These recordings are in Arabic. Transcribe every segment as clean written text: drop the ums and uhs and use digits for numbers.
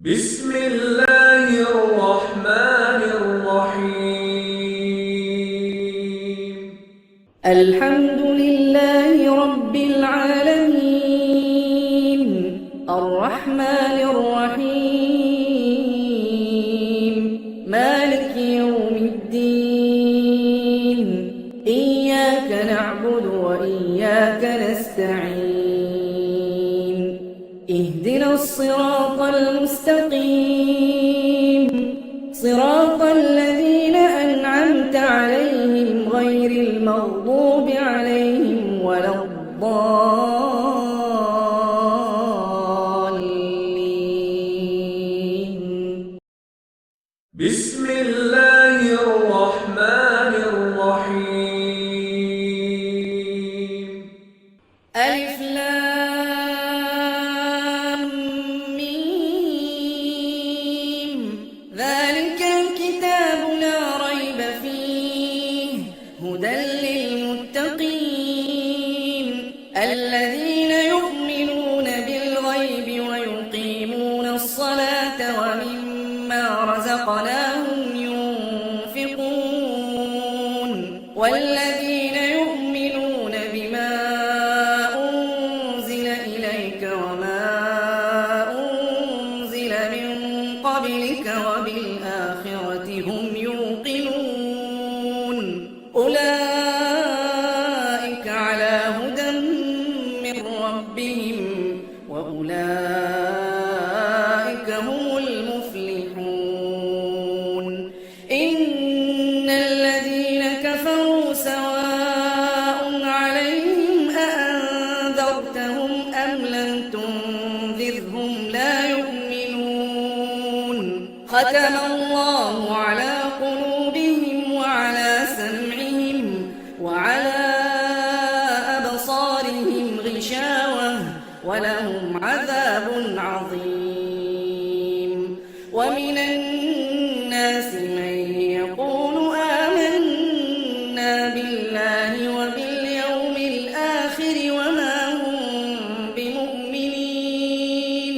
بسم الله الرحمن الرحيم. الحمد لله رب العالمين الرحمن الرحيم مالك يوم الدين إياك نعبد وإياك نستعين اهدنا الصراط المستقيم صراط الذين أنعمت عليهم غير المغضوب عليهم ولا الضالين. بسم الله الرحمن الرحيم. ألف لام ميم ذلك الكتاب لا ريب فيه هدى للمتقين الذين يؤمنون بالغيب ويقيمون الصلاة ومما رزقناهم ينفقون والذين يؤمنون بما أنزل إليك وما أنزل من قبلك وبالآخرة هم يوقنون أولئك على هدى من ربهم وأولئك هم المفلحون. إن الذين كفروا سواء عليهم أأنذرتهم أم لم تنذرهم لا يؤمنون ختم الله على قلوبهم وعلى سمعهم وعلى أبصارهم غشاوة ولهم عذاب عظيم. ومن الناس من يقول آمنا بالله وباليوم الآخر وما هم بمؤمنين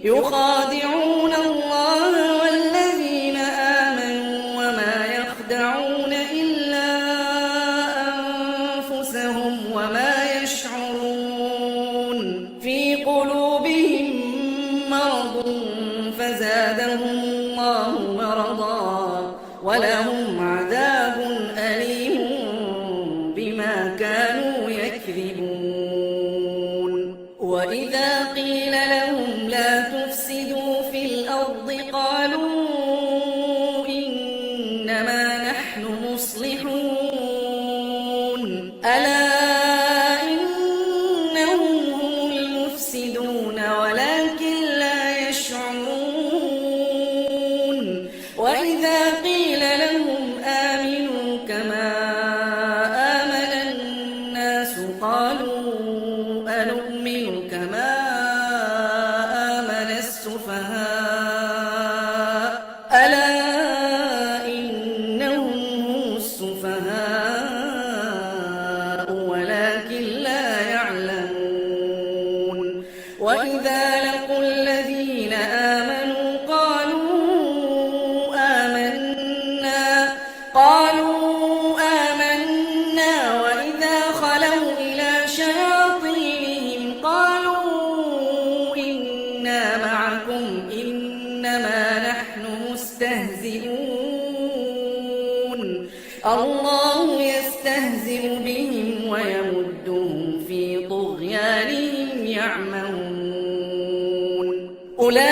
يخادعون الله والذين آمنوا وما يخدعون إلا أنفسهم وما يشعرون في قلوبهم مرض فزادهم الله مرضا ولهم عذاب أليم بما كانوا يكذبون. وإذا قيل لهم لا تفسدوا في الأرض قالوا إنما نحن مصلحون ألا إنهم هم المفسدون ولكن لا يشعرون. وإذا قيل لهم آمنوا كما آمن الناس قالوا أنؤمن كما آمن السفهاء ألا إنهم هم السفهاء ولكن لا يعلمون. وإذا لقوا الذين آمنوا قالوا آمنا وإذا خلوا إلى شياطينهم قالوا إنا معكم إنما نحن مستهزئون الله يستهزئ بهم ويمدهم في طغيانهم يعمهون. أولئك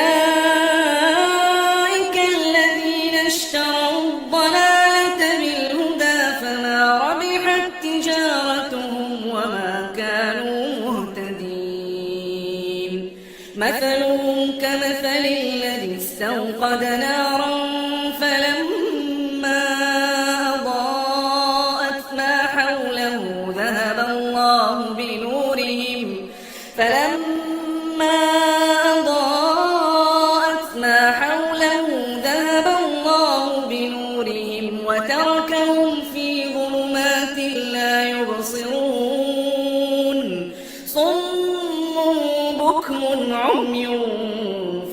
الذين اشتروا الضلالة بالهدى فما ربحت تجارتهم وما كانوا مهتدين. مثلهم كمثل الذي استوقد نارا فلما أضاءت ما حوله ذهب الله بنورهم وتركهم في ظلمات لا يبصرون صم بكم عمي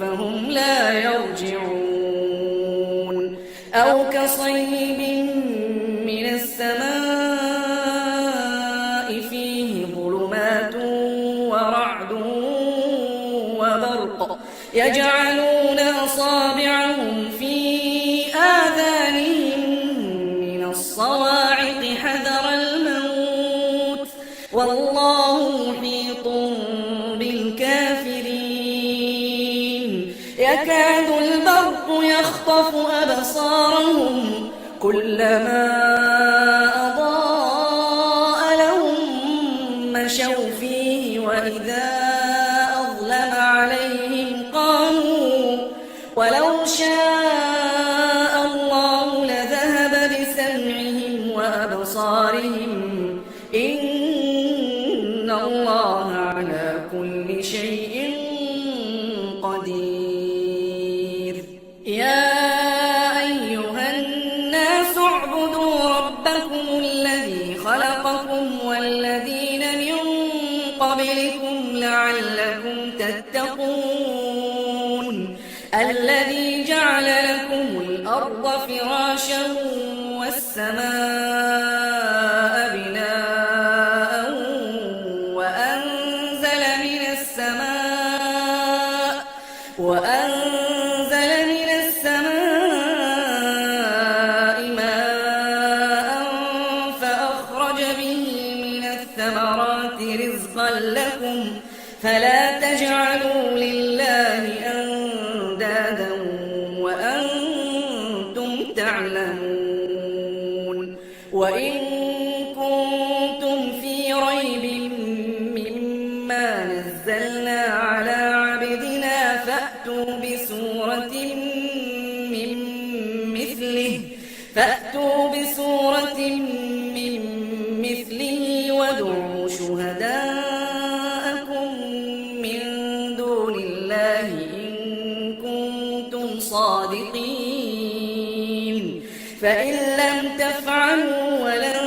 فهم لا يرون. يجعلون أصابعهم في آذانهم من الصواعق حذر الموت والله محيط بالكافرين يكاد البرق يخطف أبصارهم كلما أضاء لهم مشوا فيه وإذا أظلم عليهم قاموا ولو شاء الله لذهب بسمعهم وأبصارهم إن الله على كل شيء قدير يا أيها الناس اعبدوا ربكم الذي خلقكم والذين من قبلكم لعلكم تتقون الذي جعل لكم الأرض فراشا والسماء بناء وأنزل من السماء ماء فأخرج به من الثمرات رزقا لكم فلا تجعلوا لله أندادا وأنتم تعلمون وإن كنتم في ريب مما نزلنا على عبدنا فأتوا بسورة من مثله وادعوا شهداءكم من دون الله إن كنتم صادقين فإن لم تفعلوا ولن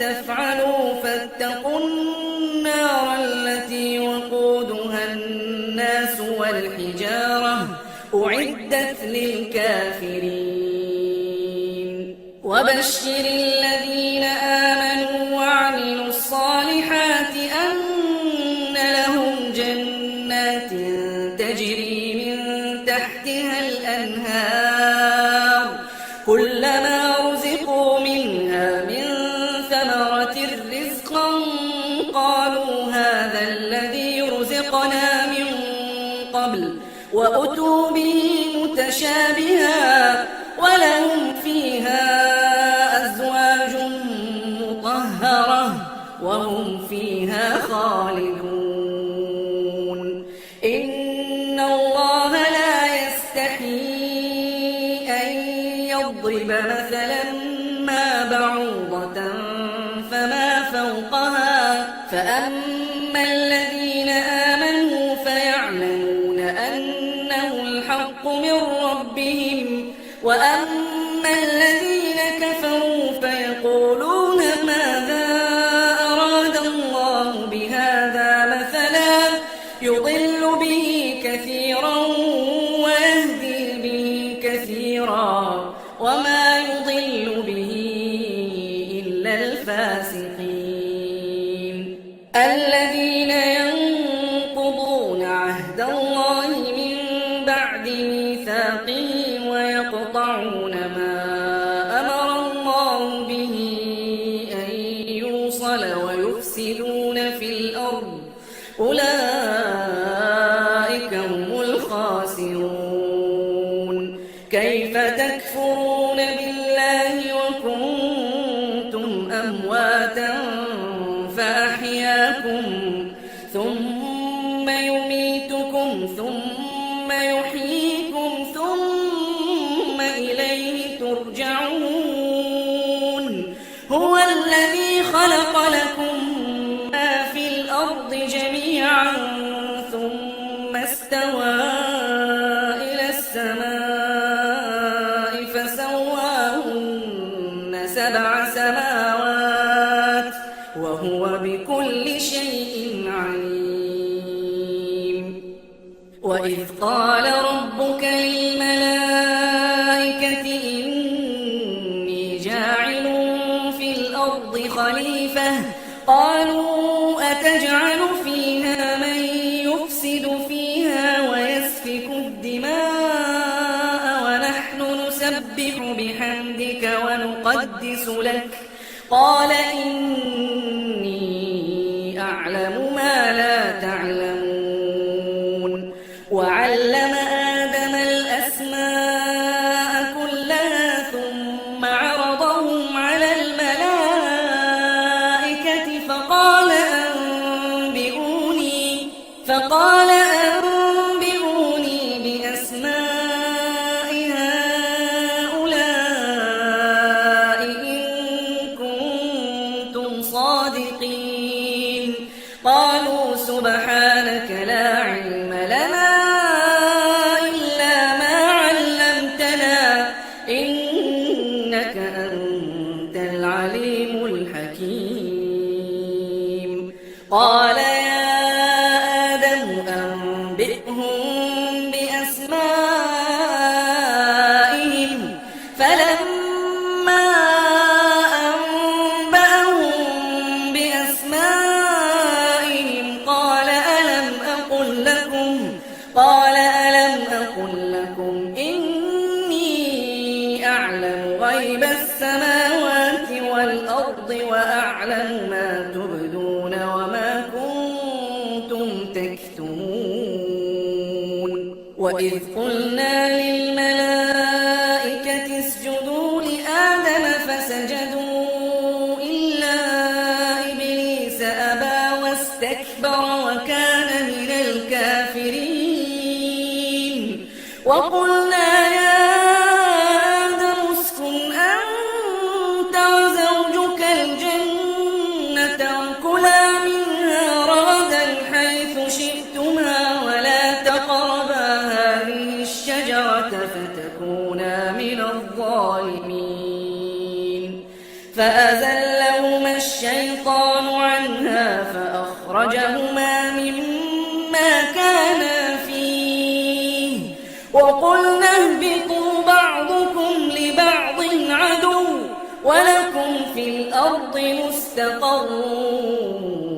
تفعلوا فاتقوا النار التي وقودها الناس والحجارة أعدت للكافرين وبشر الذين آمنوا وعملوا الصالحات أن لهم جنات تجري من تحتها الأنهار كلما رزقوا منها من ثمرة رزقا قالوا هذا الذي رزقنا من قبل وأتوا به متشابها ولهم فيها أزواج مطهرة وهم فيها خالدون إن الله لا يستحيي أن يضرب مثلا ما بعوضة فما فوقها فأما الذين آمنوا فيعلمون أنه الحق من ربهم وأما الذين كفروا فيقولون ماذا أراد الله بهذا مثلا يضل به كثيرا ويهدي به كثيرا وما يضل به إلا الفاسقين الذين ينقضون عهد الله من بعد ميثاقه ويقطعون ما أمر الله به أن يوصل ويفسدون في الأرض أولئك هم الخاسرون كيف تكفرون بالله وكنتم أمواتا فأحياكم ثم يميتكم ثم يحييكم ثم إليه ترجعون هو الذي خلق لكم ما في الأرض جميعا ثم استوى إلى السماء فسواهن 7 سماوات وهو بكل شيء عليم وإذ قال ربك للملائكة إني جاعل في الأرض خليفة قالوا أتجعل فيها من يفسد فيها ويسفك قال إني أعلم ما لا تعلمون وعلم آدم الأسماء كلها ثم عرضهم على الملائكة فقال أنبئوني بأسماء هؤلاء إن كنتم صادقين قالوا سبحانك لا علم لنا إلا ما علمتنا إنك أنت العليم الحكيم قال يا آدم أنبئهم بأسمائهم فلما أنبأهم بأسمائهم قال ألم أقل لكم إني أعلم غيب السماوات والأرض وأعلم ما تبدون وما كنتم تكتمون وإذ قلنا للملائكة اسجدوا لآدم فسجدوا إلا إبليس أبى واستكبر وكان من الكافرين وقلنا يا آدم اسكن أنت وزوجك الجنة وكلا منها رغدا حيث شئتما ولا تقربا هذه الشجرة فتكونا من الظالمين فأزلهما الشيطان عنها فأخرجهما مما كانا فيه وقلنا اهبطوا بعضكم لبعض عدو ولكم في الأرض مستقر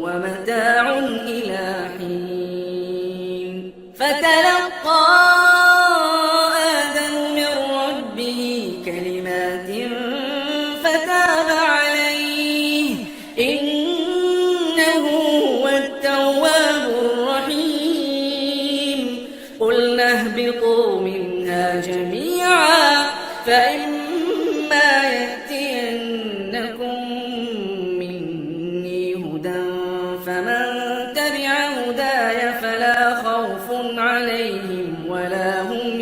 ومتاع إلى حين فتلقى آدم من ربه كلمات فتاب عليه إنه هو التواب الرحيم قلنا اهبطوا منها جميعا فإما يأتينكم مني هدى فمن تبع هداي فلا خوف عليهم ولا هم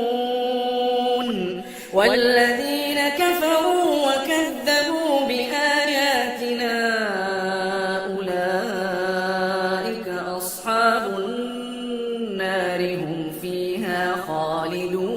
يحزنون والذين كفروا وكذبوا بآياتنا أولئك أصحاب النار هم فيها خالدون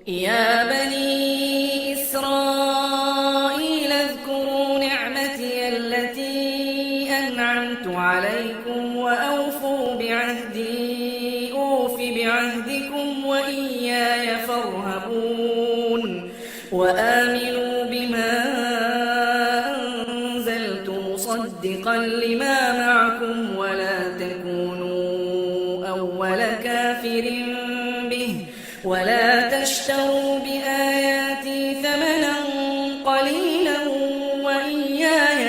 يا بني إسرائيل اذكروا نعمتي التي أنعمت عليكم وأوفوا بعهدي أوف بعهدكم وإياي فارهبون وآمنوا بما أنزلت مصدقا لما معكم ولا تكونوا أول كافر به ولا تشتروا بآياتي ثمنا قليلا وإياي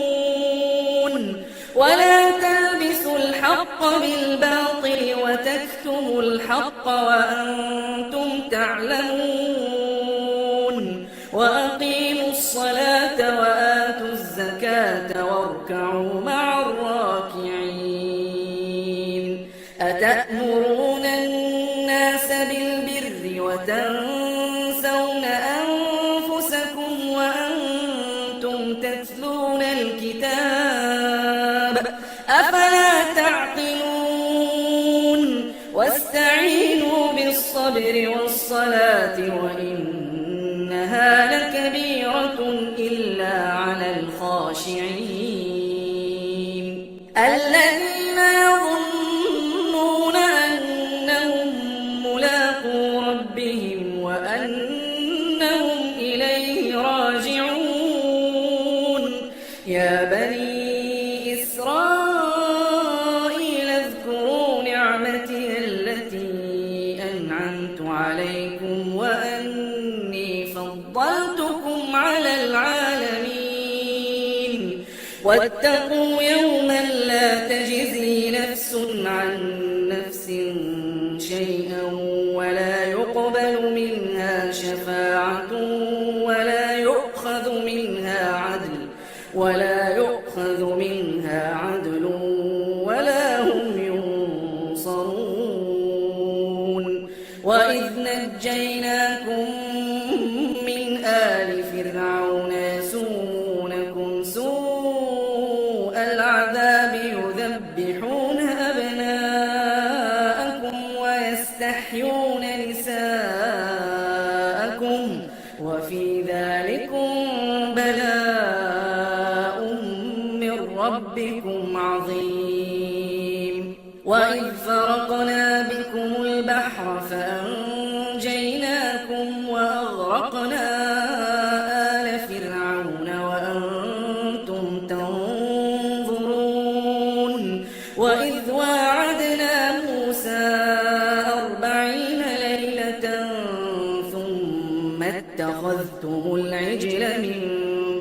فاتقون ولا تلبسوا الحق بالباطل وتكتموا الحق وأنتم تعلمون وأقيموا الصلاة وآتوا الزكاة واركعوا مع الراكعين أتأمرون الناس بالبر وتنسون أنفسكم وأنتم تتلون الكتاب أفلا تعقلون واستعينوا بالصبر والصلاة وإنها لكبيرة إلا على الخاشعين الذين يظنون أنهم ملاقو ربهم وأنهم إليه راجعون يا بني إسرائيل اذكروا نعمتي التي أنعمت عليكم وأني فضلتكم على العالمين واتقوا يوما لا تجزي نفس عن نفس شيئا ولا يقبل منها شفاعة ولا يؤخذ منها عدل ولا هم ينصرون وإذ نجيناكم من آل فرعون يسومونكم سوء العذاب يذبحون أبناءكم ويستحيون نساءكم وفي ذلكم بلاء من ربكم عظيم وإذ فرقنا بكم البحر فأنجيناكم وأغرقنا آل فرعون وأنتم تنظرون وإذ واعدنا موسى 40 ليلة ثم اتخذتم العجل من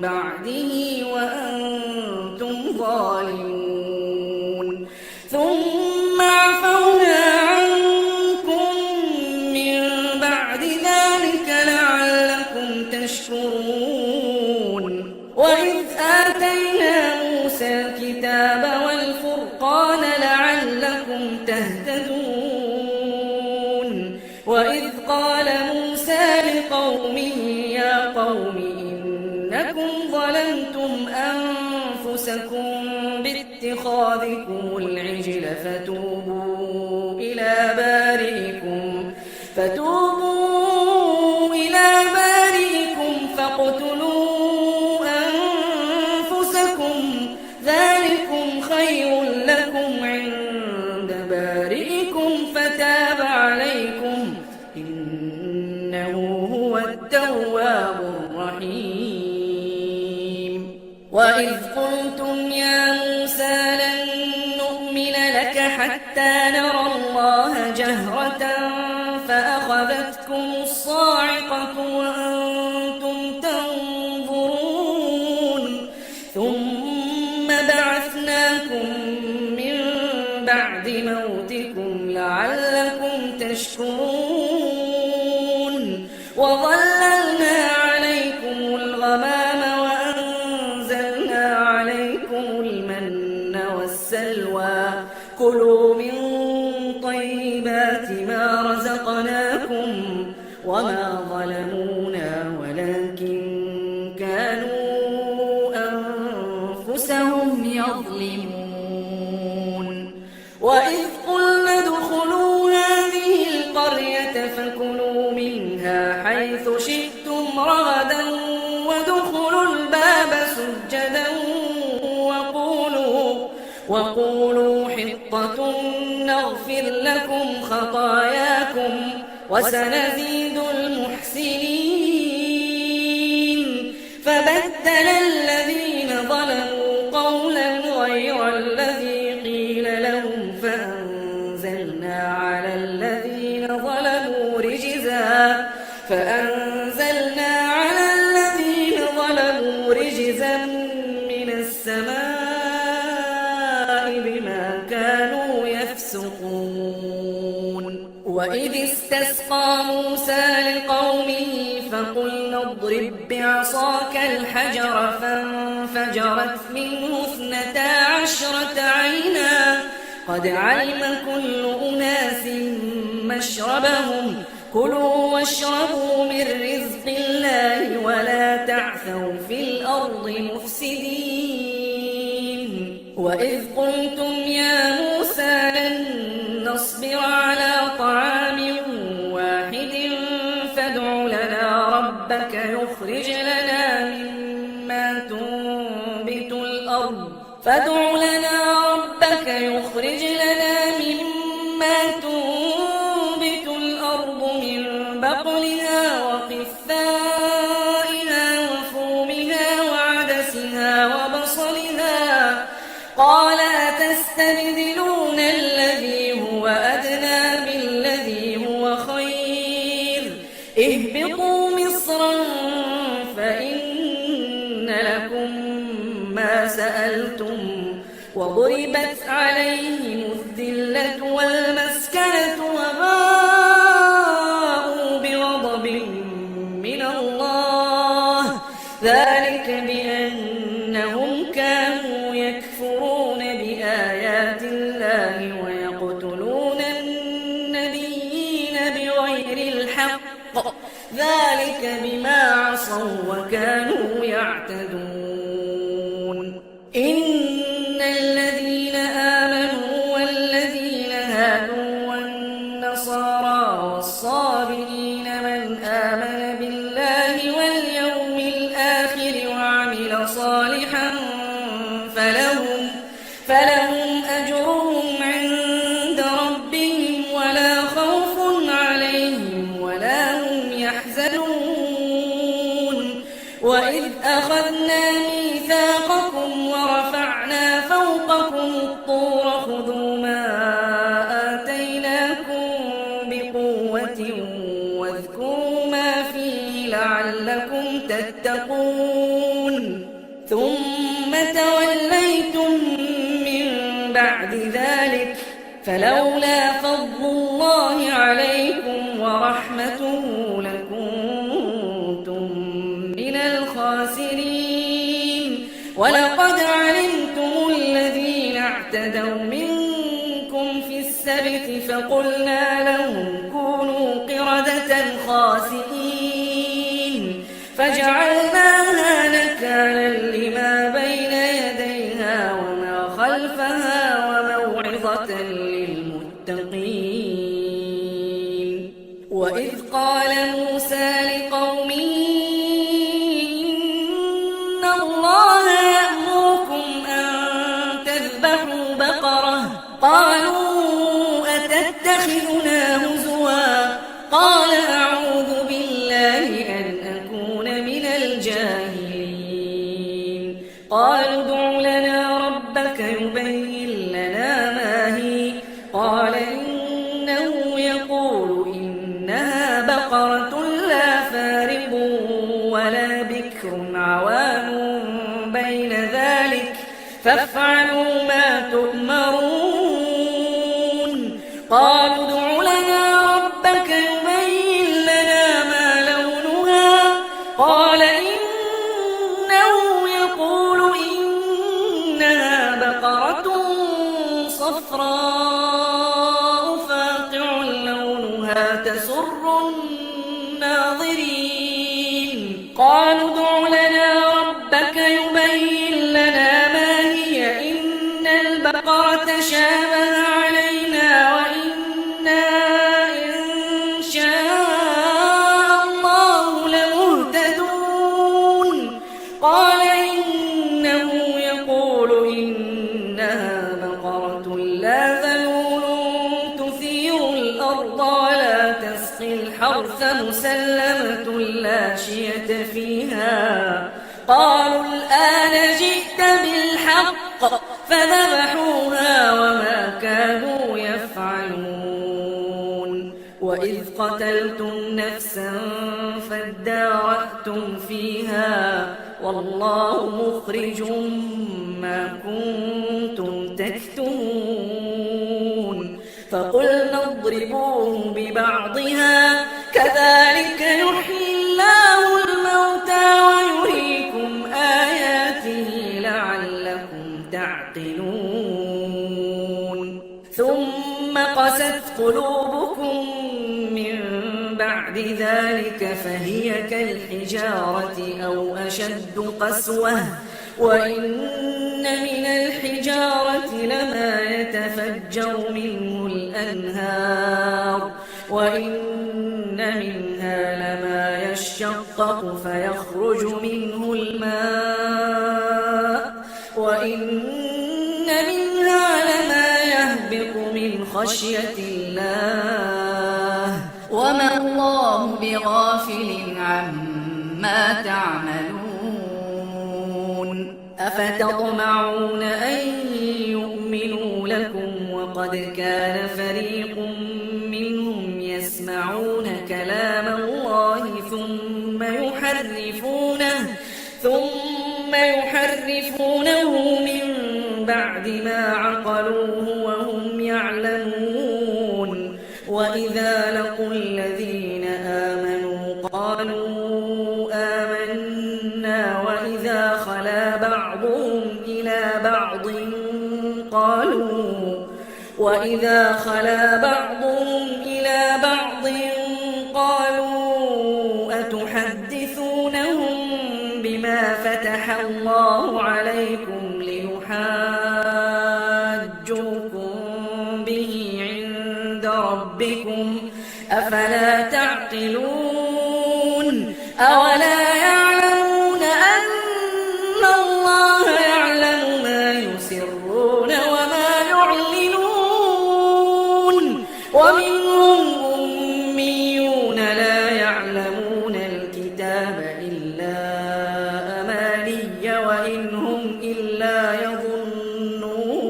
بعده وأنتم ظالمون ثم عفونا عنكم من بعد ذلك لعلكم تشكرون وإذ آتينا موسى الكتاب والفرقان لعلكم تهتدون وإذ قال موسى لقومه يا قوم إنكم ظلمتم أنفسكم باتخاذكم العجل فتوبوا إلى بارئكم فاقتلوا أنفسكم ذلكم خير لكم عند بارئكم فتاب عليكم إنه هو التواب الرحيم وإذ قلتم يا موسى لن نؤمن لك حتى نرى الله جهرة فأخذتكم الصاعقة وأنتم تنظرون ثم بعثناكم من بعد موتكم لعلكم تشكرون وظللنا عليكم الغمام وأنزلنا عليكم المن والسلوى كلوا من طيبات ما رزقناكم وما ظلمونا ولكن كانوا أنفسهم يظلمون وإذ قلنا ادخلوا هذه القرية فكلوا منها حيث شئتم رغدا وادخلوا الباب سجدا وقولوا حطة نغفر لكم خطاياكم وسنزيد المحسنين فبدل الذين ظلموا قولا غير الذي قيل لهم فأنزلنا على الذين ظلموا رجزا من السماء بما كانوا يفسقون وإذ استسقى موسى لقومه فقلنا اضرب بعصاك الحجر فانفجرت منه 12 عينا قد علم كل أناس مشربهم كلوا واشربوا من رزق الله ولا تعثوا في الأرض مفسدين وإذ قلتم يا موسى لن نصبر على طعام واحد فادع لنا ربك يخرج لنا مما تنبت الأرض من بقلها وقثائها وفومها وعدسها وبصلها قال أتستبدلون الذي هو أدنى بالذي هو خير اهبطوا مصرا وضربت عليهم الذلة والمسكنة وباءوا بغضب من الله ذلك بأنهم كانوا يكفرون بآيات الله ويقتلون النبيين بغير الحق ذلك بما عصوا وكانوا يعتدون إن الذين آمنوا والذين هادوا والنصارى والصابئين من آمن بالله واليوم الآخر وعمل صالحا فلهم أجرهم عند ربهم ولا خوف عليهم ولا هم يحزنون وإذ أخذنا ميثاقكم ورفعنا فوقكم الطور خذوا ما آتيناكم بقوة واذكروا ما فيه لعلكم تتقون ثم توليتم من بعد ذلك فلولا فضل الله عليكم ورحمته لكنتم من الخاسرين ولقد علمتم الذين اعتدوا منكم في السبت فقلنا لهم كونوا قردة خاسئين فجعلناها نكالا لما بين يديها وما خلفها وموعظة للمتقين وإذ قال موسى لقومه إن الله يأمركم أن تذبحوا بقرة قالوا أتتخذنا هزوا قال أعوذ بالله أن أكون من الجاهلين قالوا ادع لنا ربك يبين لنا ما هي قال إنه يقول إنها بقرة لا فارض ولا بكر عوان بين ذلك فافعلوا ما تؤمرون قالوا ادع لنا ربك يبين لنا ما لونها قال إنه يقول إنها بقرة صفراء فاقع لونها تسر الناظرين قالوا ادع لنا ربك يبين لنا ما هي إن البقرة شابه علينا وإنا إن شاء الله لمهتدون قال إنه يقول إنها بقرة لا ذلول تثير الأرض ولا تسقي الحرث مسلمة لا شية فيها قالوا الآن جئت بالحق فذبحوها وما كانوا يفعلون وإذ قتلتم نفسا فادارأتم فيها والله مخرج ما كنتم تكتمون فقلنا اضربوه ببعضها كذلك يحيي الله الموتى ويريكم آياته لعلكم تعقلون ثم قست قلوبكم من بعد ذلك فهي كالحجارة أو أشد قسوة وإن من الحجارة لما يتفجر منه الأنهار وإن منها لما يشقق فيخرج منه الماء وإن منها لما يهبط من خشية الله وما الله بغافل عما تعملون أفتطمعون أن يؤمنوا لكم وقد كان فريق منهم يسمعون كلام الله ثم يحرفونه من بعد ما عقلوه وهم يعلمون وإذا لقوا الذين آمنوا قالوا آمنا وإذا خلا بعضهم إلى بعض قالوا أتحدثونهم بما فتح الله عليكم ليحاجوكم به عند ربكم أفلا تعقلون أولا يعلمون أن الله يعلم ما يسرون وما يعلنون ومنهم أميون لا يعلمون الكتاب إلا أماني وإن هم إلا يظنون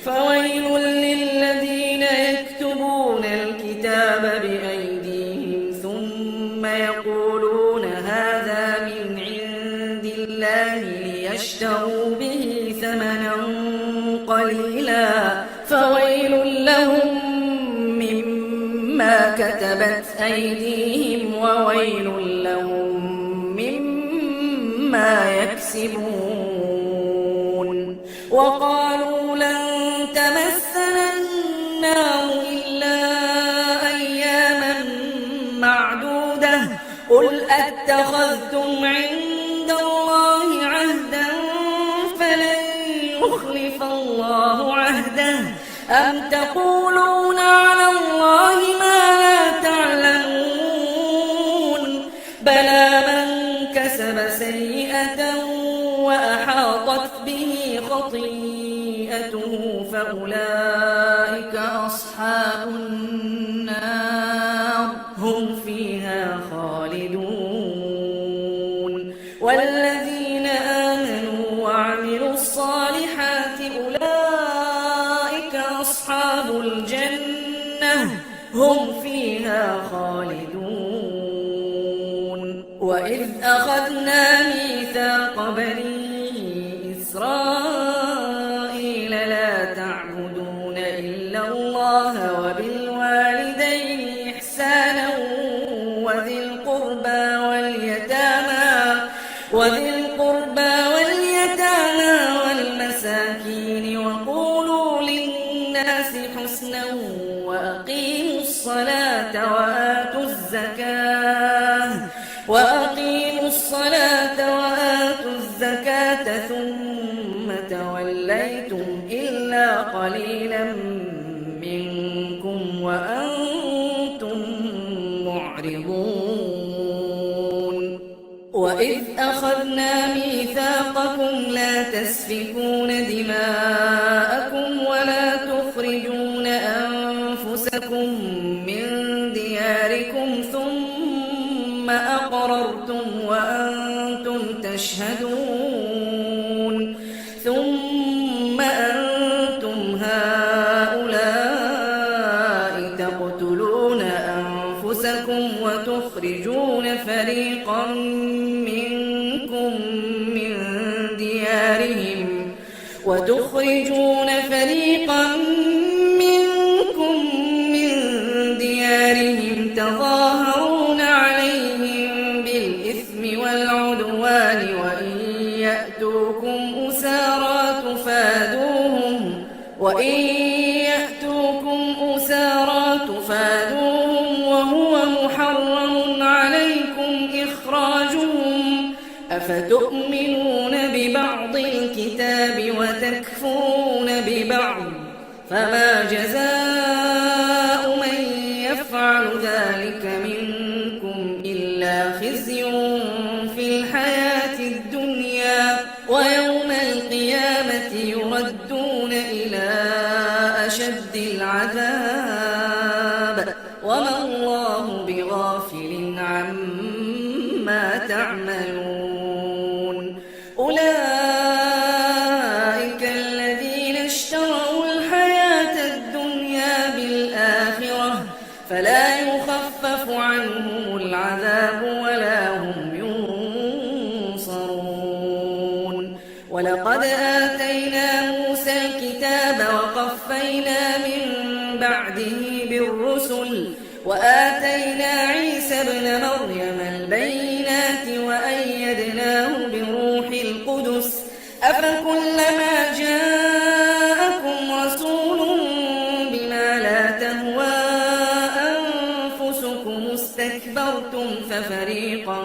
فويل للذين يكتبون الكتاب بأيديهم ثم يقولون هذا من عند الله ليشتروا به ثمنا قليلا فويل لهم مما كتبت أيديهم وويل لهم مما يكسبون وقالوا لن تمسنا النار إلا أياما معدودة قل أتخذتم عند الله عهدا فلن يخلف الله عهده أم تقولون على الله ما لا تعلمون بلى من كسب سيئة وأحاطت به خطيئته فأولئك أصحاب النار هم فيها خالدون والذين آمنوا وعملوا الصالحات أولئك أصحاب الجنة هم فيها خالدون وإذ أخذنا ميثاق بني إسرائيل لا تعبدون إلا الله وبالوالدين إحسانا وذي القربى واليتامى والمساكين وقولوا للناس حسنا وأقيموا الصلاة وآتوا الزكاة ثم توليتم إلا قليلا منكم وأنتم معرضون وإذ أخذنا ميثاقكم لا تسفكون دماءكم ولا تخرجون أنفسكم من دياركم ثم أقررتم وأنتم تشهدون ثم أنتم هؤلاء تقتلون أنفسكم وتخرجون فريقا منكم من ديارهم تظاهرون عليهم بالإثم والعدوان وإن يأتوكم أسارى تفادوهم وهو محرم عليكم إخراجهم أفتؤمنون ببعض الكتاب وتكفرون ببعض فما جزاء من يفعل ذلك منكم إلا خزي في الحياة الدنيا ويوم القيامة يردون إلى أشد العذاب وما الله بغافل عما تعملون أولئك الذين اشتروا الحياة الدنيا بالآخرة فلا يخفف عنهم العذاب ولا هم ينصرون ولقد آتينا وآتينا عيسى ابن مريم البينات وأيدناه بروح القدس أفكلما جاءكم رسول بما لا تهوى أنفسكم استكبرتم ففريقا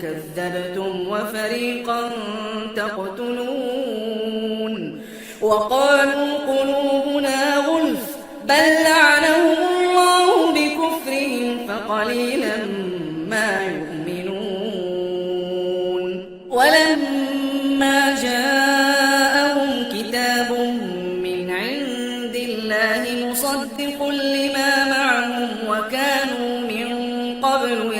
كذبتم وفريقا تقتلون وقالوا قلوبنا غلف بل لعنهم الله بكفرهم فقليلا ما يؤمنون ولما جاءهم كتاب من عند الله مصدق لما معهم وكانوا من قبل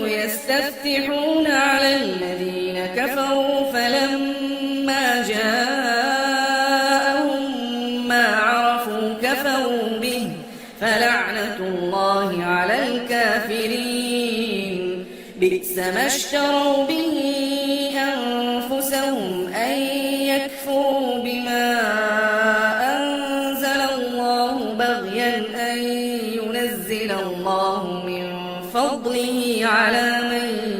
يستفتحون على الذين كفروا فلما جاءهم ما عرفوا كفروا به فلعنة الله على الكافرين بئس ما اشتروا به أنفسهم أن يكفروا بما أنزل الله بغيا أن ينزل الله من فضله على من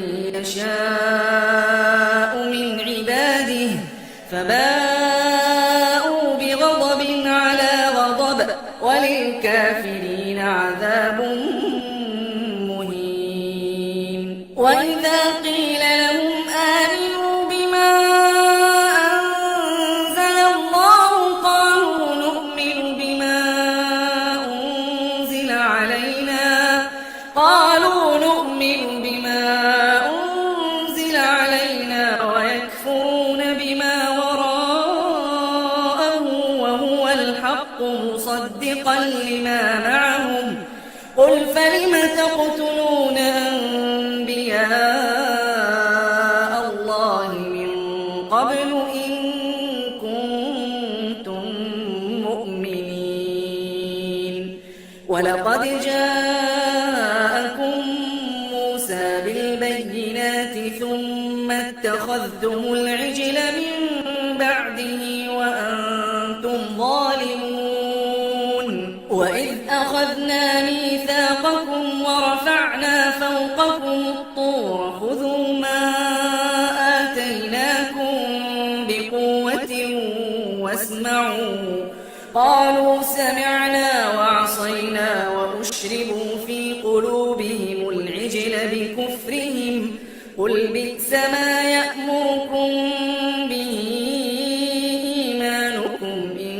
يشاء من عباده فباءوا بغضب على غضب وللكافرين عذاب مهين وإذا قيل لهم آمنوا بما أنزل الله قالوا نؤمن بما أنزل علينا ويكفرون بما وراءه وهو الحق مصدقا لما معهم قل فلم تقتلون أنبياء الله من قبل إن كنتم مؤمنين ولقد جاءكم موسى بالبينات ثم اتخذتم العجل من بعده وأنتم ظالمون وإذ أخذنا ميثاقكم ورفعنا فوقكم الطور خذوا ما آتيناكم بقوة واسمعوا قالوا سمعنا وعصينا وأشربوا في قلوبهم العجل بكفرهم قل بئس ما يأمركم به إيمانكم إن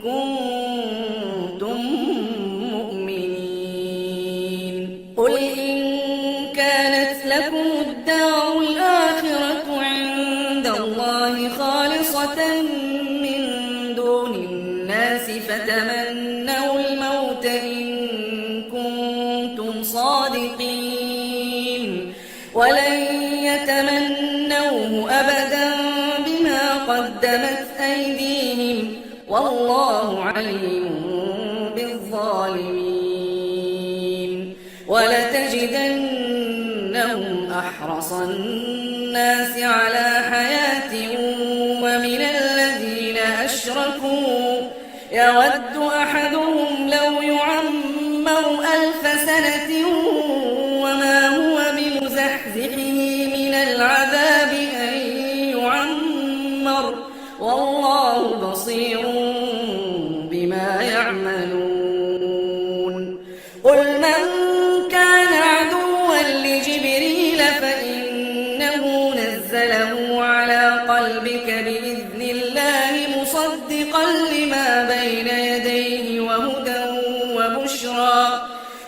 كنتم مؤمنين قل إن كانت لكم الدار الآخرة عند الله خالصة من دون الناس فتمنوا الموت إن كنتم صادقين ولن يتمنوه أبدا بما قدمت أيديهم والله عليم بالظالمين ولتجدنهم أحرص الناس على حياة ومن الذين أشركوا يود أحدهم لو يعمر 1000 سنة وما هو بمزحزحه من العذاب أن يعمر والله بصير بما يعملون قل من كان عدوا لجبريل فإنه نزله على قلبك بإذن الله مصدقا لما بين يديه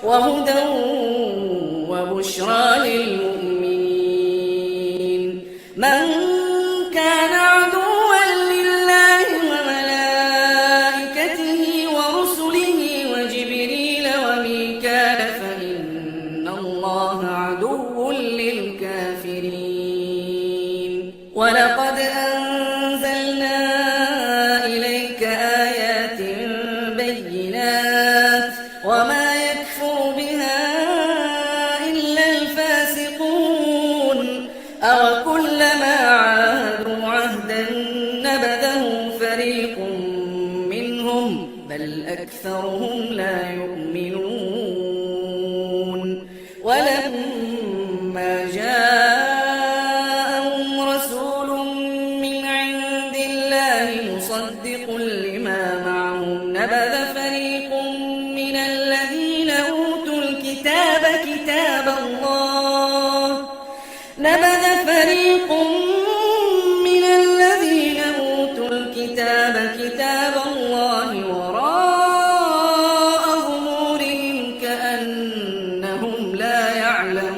وهدى وبشرى للمؤمنين من كان عدوا لله وملائكته ورسله وجبريل وميكال فإن الله عدو للكافرين ولقد أنزلنا إليك آيات بينات وما يكفر بها إلا الفاسقون أوكلما عاهدوا عهدا نبذه لا يؤمنون ولما جاءهم رسول من عند الله مصدق لما معهم نبذ فريق من الذين أوتوا الكتاب كتاب الله وراء ظهورهم كأنهم لا يعلمون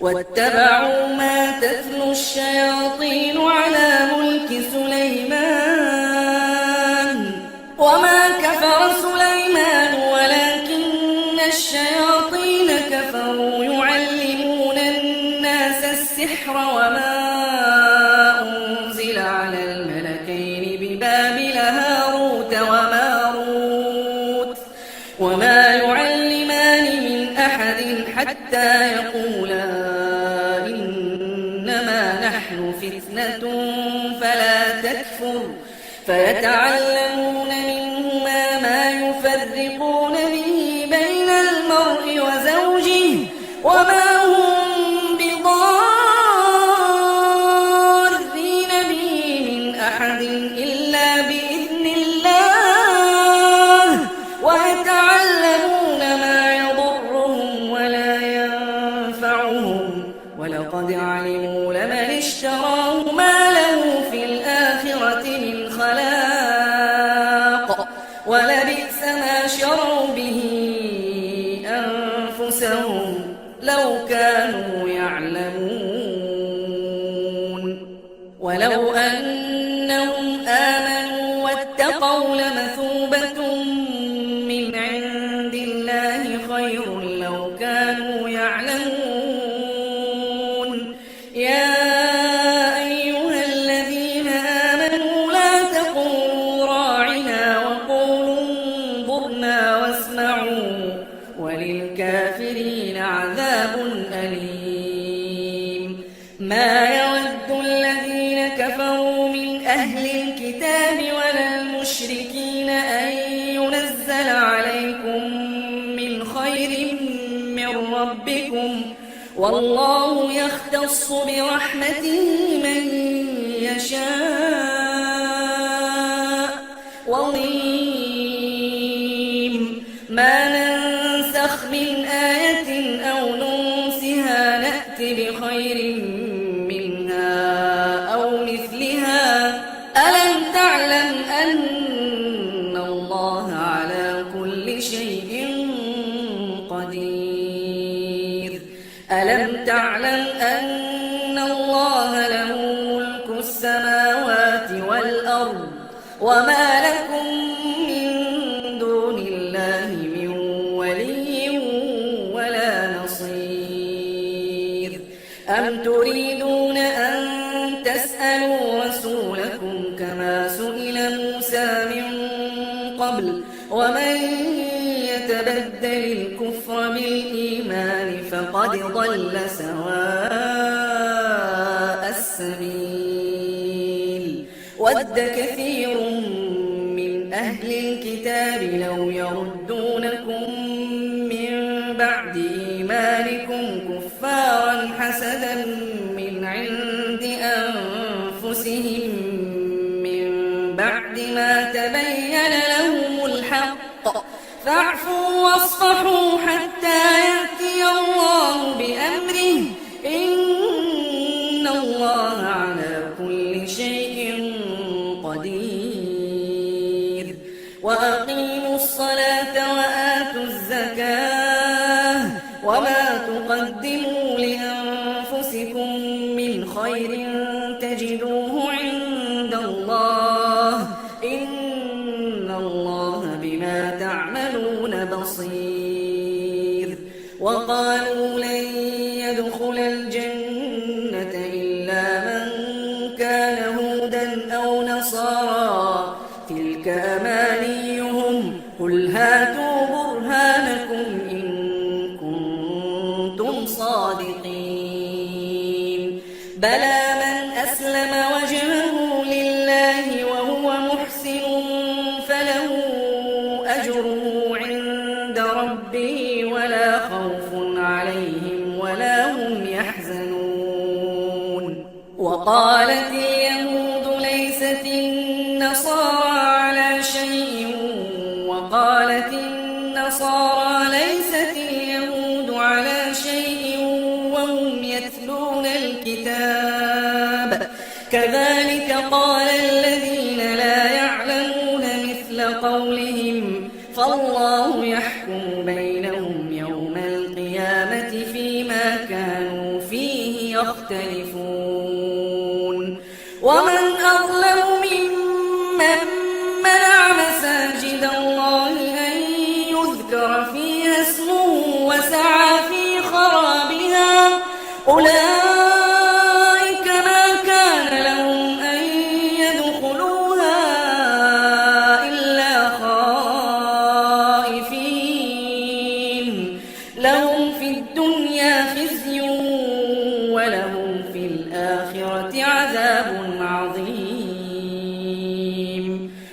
واتبعوا ما تتلو الشياطين على ملك سليمان وما كفر سليمان ولكن الشياطين كفروا يعلمون الناس السحر وما أنزل على الملكين ببابل هاروت وماروت وما يعلمان من أحد حتى يقولا إنما نحن فتنة فلا تكفر فيتعلمون منهما ما يفرقون به بين المرء وزوجه وما هم بضارين به من أحد إلا بإذن الله ويتعلمون ما يضرهم ولا ينفعهم ولقد علموا لمن اشتراه ما له في الآخرة من خلاق ولبئس ما شروا به أنفسهم لو كانوا يعلمون ولو أنهم آمنوا واتقوا لمثوبة من عند الله خير لو كانوا يعلمون يا أيها الذين آمنوا لا تقولوا راعنا وقولوا انظرنا واسمعوا وللكافرين عذاب أليم ما يود الذين كفروا من أهل الكتاب ولا المشركين أن ينزل عليكم من خير من ربكم والله يختص برحمته من يشاء وظيم ما ننسخ من آية أو ننسها نأت بخير منها أو مثلها ألم تعلم أن الله على كل شيء قدير ألم تعلم أن الله له ملك السماوات والأرض وما لكم من دون الله من ولي ولا نصير أم تريدون أن تسألوا رسولكم كما سئل موسى من قبل ومن يتبدل الكفر بالإيمان فقد ضل سواء السبيل ود كثير من أهل الكتاب لو يردونكم من بعد إيمانكم كفارا حسدا من عند أنفسهم من بعد ما تبين لهم الحق فاعفوا واصفحوا حتى يأتي الله بأمره إن الله على كل شيء قدير وأقيموا الصلاة وآتوا الزكاة وما تقدموا لأنفسكم من خير تجدوه عند الله إن الله بما تعملون بصير وقالوا لن يدخل الجنة إلا من كان هودا أو نصارى تلك أمانيهم قل هاتوا برهانكم إن كنتم صادقين بلى من أسلم وجهه لله وهو محسن فله أجره عند ربه ولا خوف عليهم ولا هم يحزنون. وقالت اليهود ليست النصارى على شيء وقالت النصارى ليست اليهود على شيء وهم يتلون الكتاب كذلك قال الذين لا يعلمون مثل قولهم فالله يحكم بينهم يوم القيامة فيما كانوا فيه يختلفون. ومن أظلم ممن منع مساجد الله أن يذكر فيها اسمه وسعى في خرابها أولئك ما كان لهم أن يدخلوها إلا خائفين لهم في الدنيا خزي ولهم في الآخرة عذاب عظيم.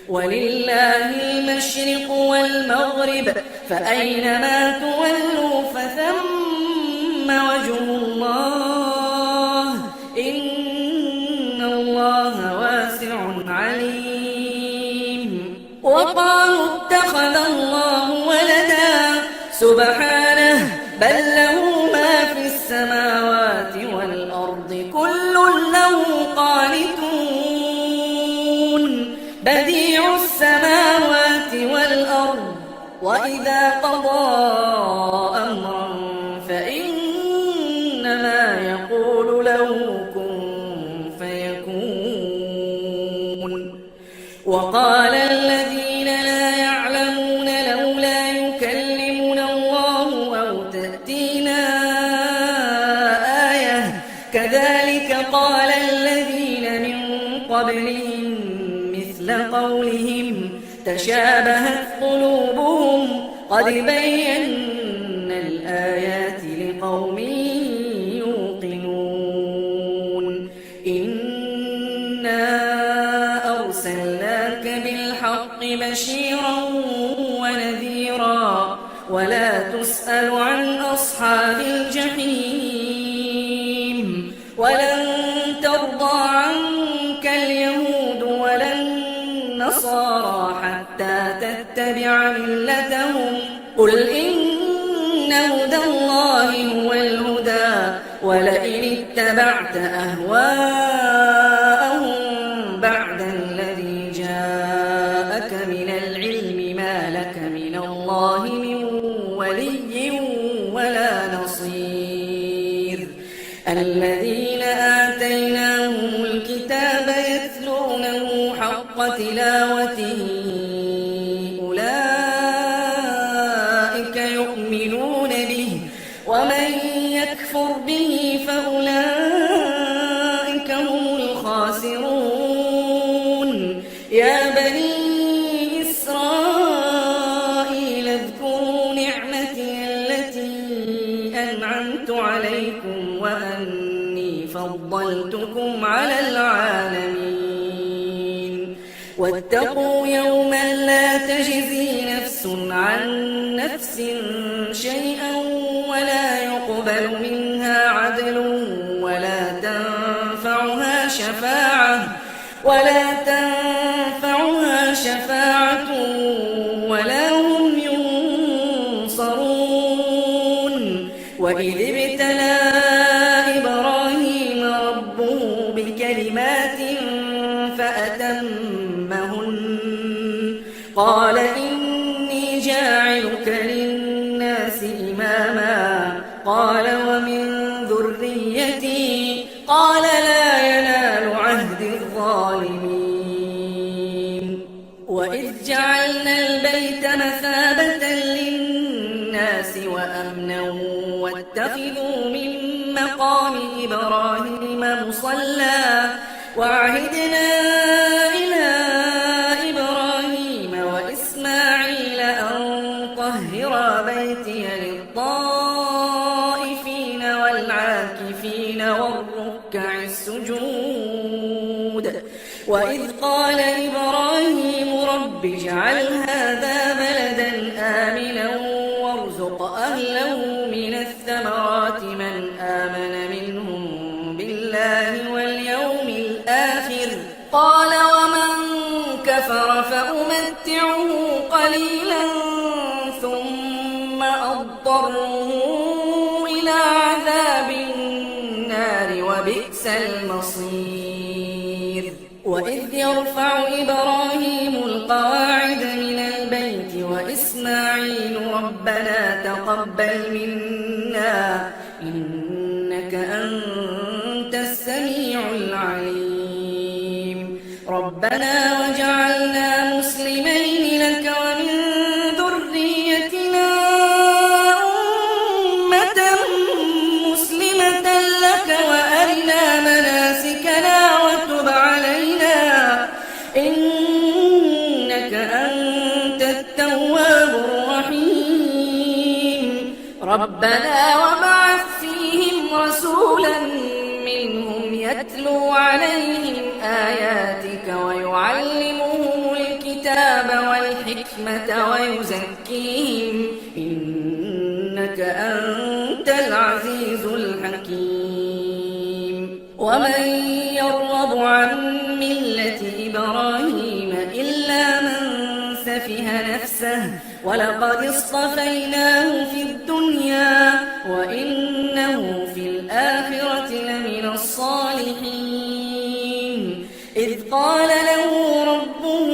ولله المشرق والمغرب فأينما تولوا فثم وجه الله إن الله واسع عليم. وقالوا اتخذ الله ولدا سبحانه بل له ما في السماوات والأرض كل له قانتون بديع السماوات والأرض وإذا قضى أمرا فإنما يقول له كن فيكون. وقال الذين لا يعلمون لولا يكلمنا الله أو تأتينا آية كذلك قال الذين من قبلهم مثل قولهم تشابهت قلوبهم قد بينا الآيات لقوم يوقنون. إنا أرسلناك بالحق بشيرا ونذيرا ولا تسأل عن أصحاب الجحيم. ولن ترضى عنك اليهود ولا النصارى حتى تتبع ملتهم قل إن هدى الله هو الهدى ولئن اتبعت أهواءهم بعد الذي جاءك من العلم ما لك من الله من ولي ولا نصير. الذين آتيناهم الكتاب يتلونه حق تلاوته أولئك يؤمنون به ومن يكفر به فأولئك هم الخاسرون. يا بني إسرائيل اذكروا نعمتي التي أنعمت عليكم وأني فضلتكم على العالمين. واتقوا يوما لا تجزي نفس عن نفس شيئا ولا يقبل منها عدل ولا تنفعها شفاعة ولا هم ينصرون. وإذ ابتلى إبراهيم ربه بكلمات فأتمهن قال إني جاعلك للناس إماما قال ومن ذريتي قال لا ينال عهد الظالمين. وإذ جعلنا البيت مثابة للناس وأمنا واتخذوا من مقام إبراهيم مصلى وعهدنا إلى إبراهيم وإسماعيل أن طهرا بيتي للطائفين والعاكفين والركع السجود. وإذ قال إبراهيم رب اجعل هذا بلدا وارزق أهله من الثمرات من آمن منهم بالله واليوم الآخر قال ومن كفر فأمتعه قليلا ثم أضطره إلى عذاب النار وبئس المصير وإذ يرفع إبراهيم القواعد من البيت وإسماعيل ربنا تقبل منا إنك أنت السميع العليم ربنا وجعلنا مسلمين لك ومن ذريتنا أمة مسلمة لك وأرنا مناسكنا وتب علينا إنك أنت التواب الرحيم ربنا وبعث فيهم رسولا منهم يتلو عليهم آياتك ويعلمهم الكتاب والحكمة ويزكيهم إنك أنت العزيز الحكيم ومن يرغب عن ملة إبراهيم إلا من سفه نفسه ولقد اصطفيناه في الدنيا وإنه في الآخرة لمن الصالحين إذ قال له ربه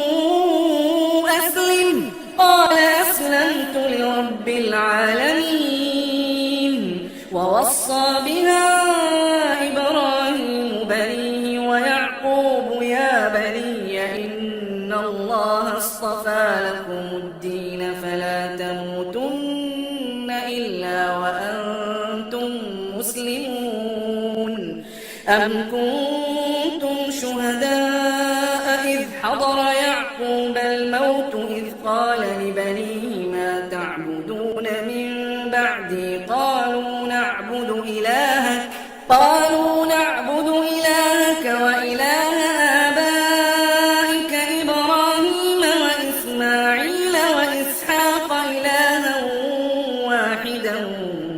أسلم قال أسلمت لرب العالمين ووصى بها إبراهيم بنيه ويعقوب يا بني إن الله اصطفى لكم الدين فلا تموتن إلا وأنتم مسلمون أم كنتم شهداء إذ حضر يعقوب الموت إذ قال لبنيه ما تعبدون من بعدي قالوا نعبد إلهك وإله آبائك إبراهيم وإسماعيل وإسحاق إلها واحدا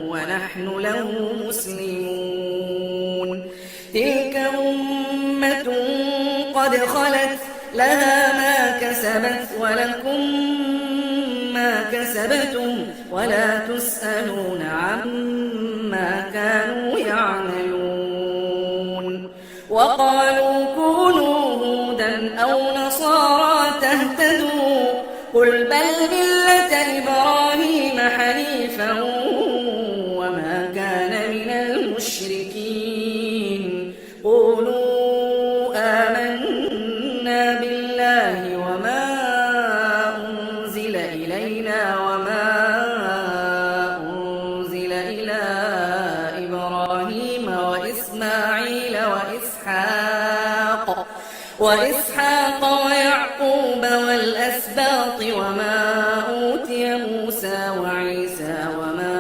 ونحن له مسلمون تلك أمة قد خلت لها ما كسبت ولكم ما كسبتم ولا تسألون عما كانوا يعملون وقالوا كونوا هودا أو نصارى تهتدوا قل بل ملة إبراهيم حنيفا وما كان من المشركين قولوا آمنا بالله وما أنزل إلينا وما أنزل إلى إبراهيم وإسماعيل وإسحاق ويعقوب والأسباط وما أوتي موسى وعيسى وما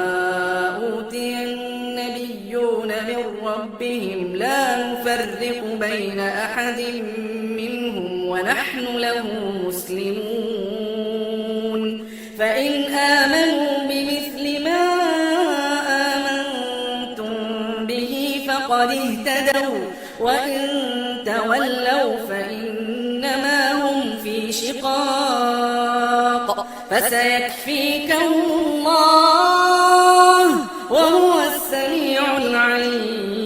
أوتي النبيون من ربهم لا نفرق بين أحد منهم ونحن له مسلمون فإن آمنوا بمثل ما آمنتم به فقد اهتدوا وإن تولوا فإنما هم في شقاق فسيكفيكهم الله وهو السميع العليم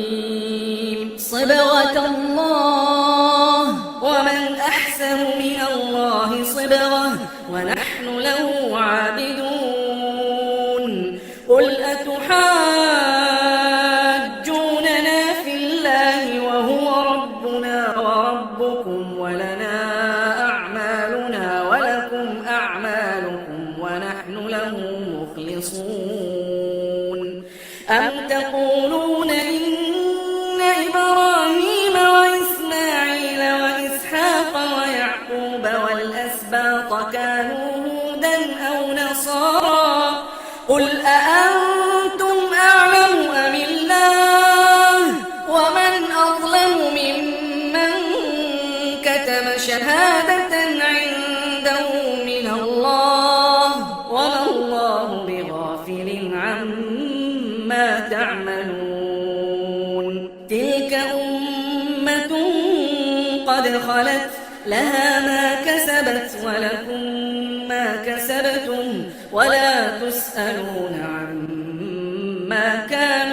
صبغة الله ومن أحسن من الله صبغة ونحن له عابدون قل أتحاجوننا في الله وهو ربنا وربكم ولنا أعمالنا ولكم أعمالكم ونحن له مخلصون أم تقولون إن إبراهيم وإسماعيل وإسحاق ويعقوب والأسباط كانوا هودا أو نصارى قل أأنتم أعلم أم الله ومن أظلم ممن كتم شهادة عنده من الله وما الله بغافل قالت لها ما كسبت ولكم ما كسبتم ولا تسألون عما كانوا